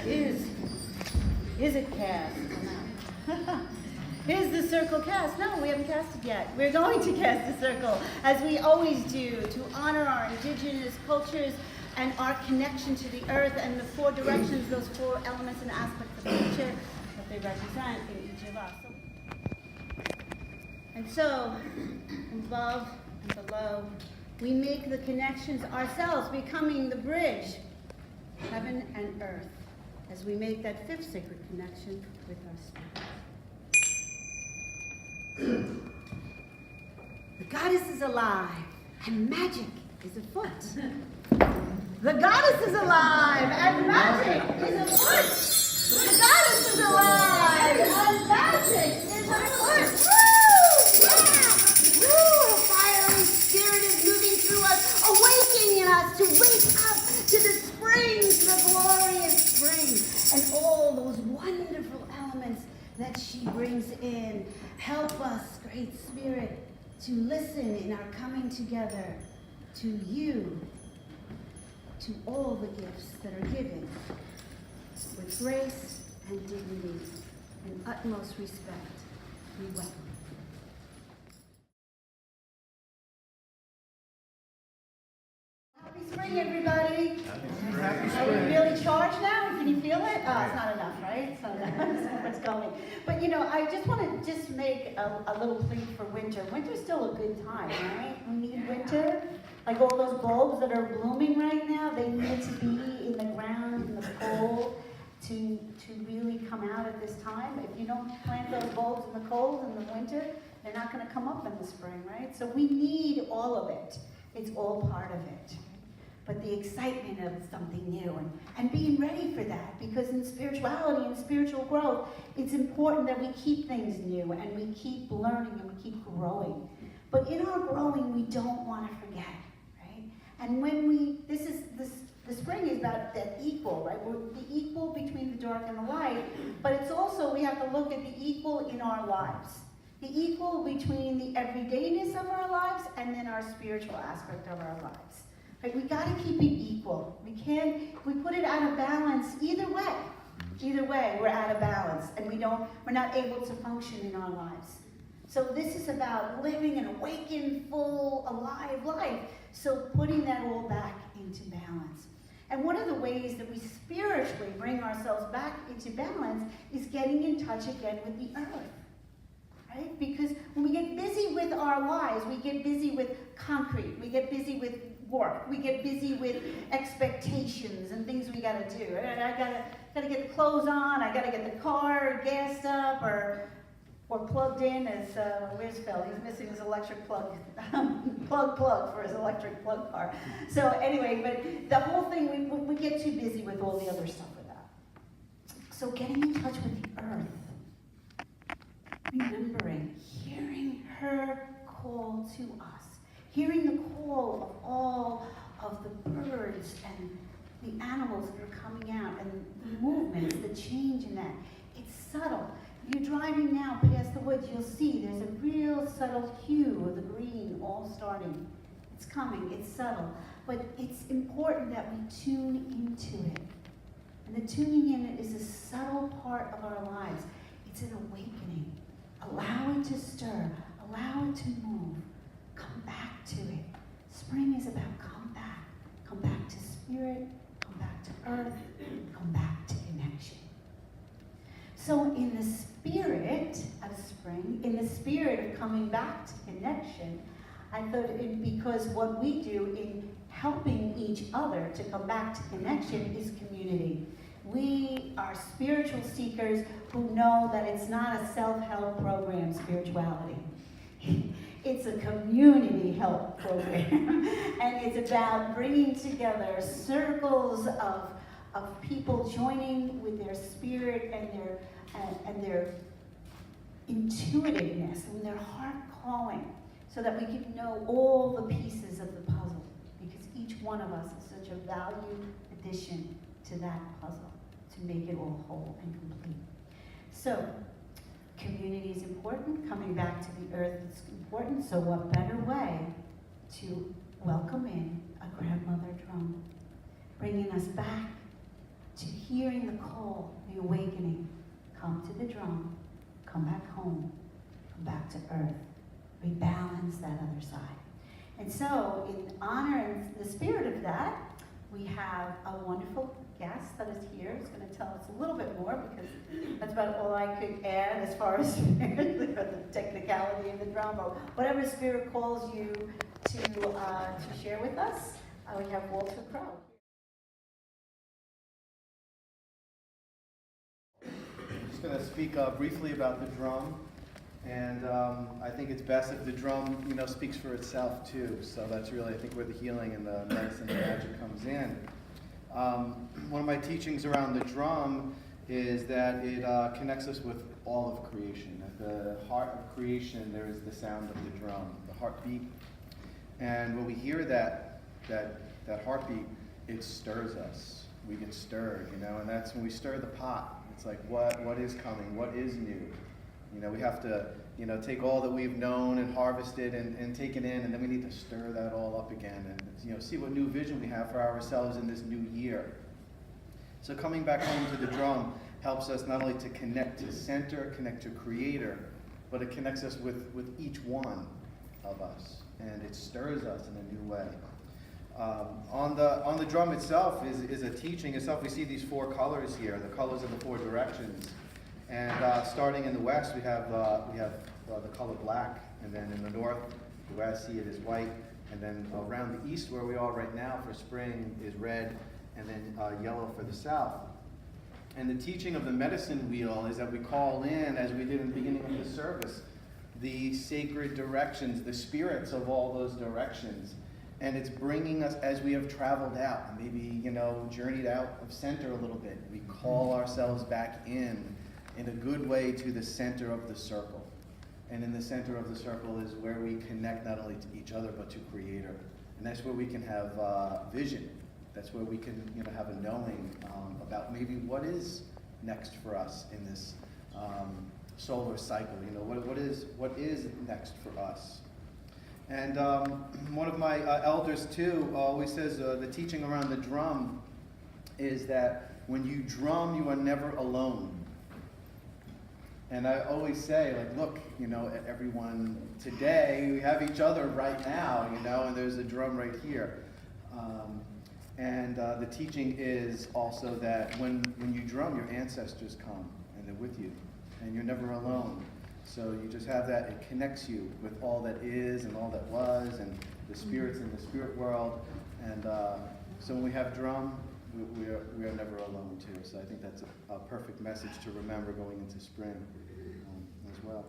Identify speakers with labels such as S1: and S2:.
S1: Is it cast? No. Is the circle cast? No, we haven't cast it yet. We're going to cast the circle, as we always do, to honor our indigenous cultures and our connection to the earth and the four directions, those four elements and aspects of nature that they represent in each of us. And so, above and below, we make the connections ourselves, becoming the bridge, heaven and earth, as we make that fifth sacred connection with our spirit. The goddess is alive, and magic is afoot. The goddess is alive, and magic is afoot. The goddess is alive, and magic is afoot. Woo! Yeah! Woo! The fiery spirit is moving through us, awakening us to wake up to the spring, to the glorious spring, and all those wonderful elements that she brings in. Help us, Great Spirit, to listen in our coming together to you, to all the gifts that are given with grace and dignity and utmost respect. We welcome. Happy spring, everybody.
S2: Happy
S1: Are we really charged now? Can you feel it? Oh, it's not enough, right? It's not enough. It's going. But I just want to just make a little plea for winter. Winter's still a good time, right? We need winter. Like all those bulbs that are blooming right now, they need to be in the ground, in the cold, to really come out at this time. If you don't plant those bulbs in the cold in the winter, they're not going to come up in the spring, right? So we need all of it. It's all part of it. But the excitement of something new and being ready for that, because in spirituality and spiritual growth, it's important that we keep things new and we keep learning and we keep growing. But in our growing, we don't want to forget, right? And when the spring is about that equal, right? We're the equal between the dark and the light, but it's also, we have to look at the equal in our lives. The equal between the everydayness of our lives and then our spiritual aspect of our lives. Right? We got to keep it equal. We put it out of balance either way. Either way, we're out of balance and we're not able to function in our lives. So this is about living an awakened, full, alive life. So putting that all back into balance. And one of the ways that we spiritually bring ourselves back into balance is getting in touch again with the earth. Right? Because when we get busy with our lives, we get busy with concrete, we get busy with work, we get busy with expectations and things we gotta do. Right? I gotta get the clothes on, I gotta get the car gassed up or plugged in, as where's Phil? He's missing his electric plug, plug for his electric plug car. So anyway, but the whole thing, we get too busy with all the other stuff with that. So getting in touch with the earth, remembering, hearing her call to us, hearing the call of all of the birds and the animals that are coming out and the movements, the change in that. It's subtle. If you're driving now past the woods, you'll see there's a real subtle hue of the green all starting. It's coming, it's subtle. But it's important that we tune into it. And the tuning in it is a subtle part of our lives. It's an awakening. Allow it to stir, allow it to move. Come back to it. Spring is about come back to spirit, come back to earth, come back to connection. So in the spirit of spring, in the spirit of coming back to connection, I thought because what we do in helping each other to come back to connection is community. We are spiritual seekers who know that it's not a self-help program, spirituality. It's a community help program. And it's about bringing together circles of people joining with their spirit and their intuitiveness and their heart calling, so that we can know all the pieces of the puzzle, because each one of us is such a valued addition to that puzzle to make it all whole and complete. So, community is important, coming back to the earth is important, so what better way to welcome in a grandmother drum, bringing us back to hearing the call, the awakening. Come to the drum, come back home, come back to earth, rebalance that other side. And so, in honor and the spirit of that, we have a wonderful guest that is here. Who's going to tell us a little bit more, because that's about all I could add as far as the technicality of the drum, or whatever spirit calls you to share with us. We have Walter Crow.
S2: I'm just going to speak briefly about the drum, and I think it's best if the drum, speaks for itself too. So that's really, I think, where the healing and the medicine and magic comes in. One of my teachings around the drum is that it connects us with all of creation. At the heart of creation, there is the sound of the drum, the heartbeat. And when we hear that heartbeat, it stirs us. We get stirred, and that's when we stir the pot. It's like, what is coming? What is new? We have to, take all that we've known and harvested and taken in, and then we need to stir that all up again and, see what new vision we have for ourselves in this new year. So coming back home to the drum helps us not only to connect to center, connect to creator, but it connects us with each one of us, and it stirs us in a new way. On the drum itself is a teaching itself. We see these four colors here, the colors of the four directions. And starting in the west, we have the color black, and then in the north, the way I see it is white, and then around the east, where we are right now for spring, is red, and then yellow for the south. And the teaching of the medicine wheel is that we call in, as we did in the beginning of the service, the sacred directions, the spirits of all those directions. And it's bringing us, as we have traveled out, maybe, journeyed out of center a little bit, we call ourselves back in a good way to the center of the circle. And in the center of the circle is where we connect not only to each other, but to Creator. And that's where we can have vision. That's where we can, have a knowing about maybe what is next for us in this solar cycle. What is next for us? And one of my elders too always says the teaching around the drum is that when you drum, you are never alone. And I always say, look, everyone today, we have each other right now, and there's a drum right here. And the teaching is also that when you drum, your ancestors come and they're with you, and you're never alone. So you just have that, it connects you with all that is and all that was, and the spirits in the spirit world. And so when we have drum, we are never alone too. So I think that's a perfect message to remember going into spring as well.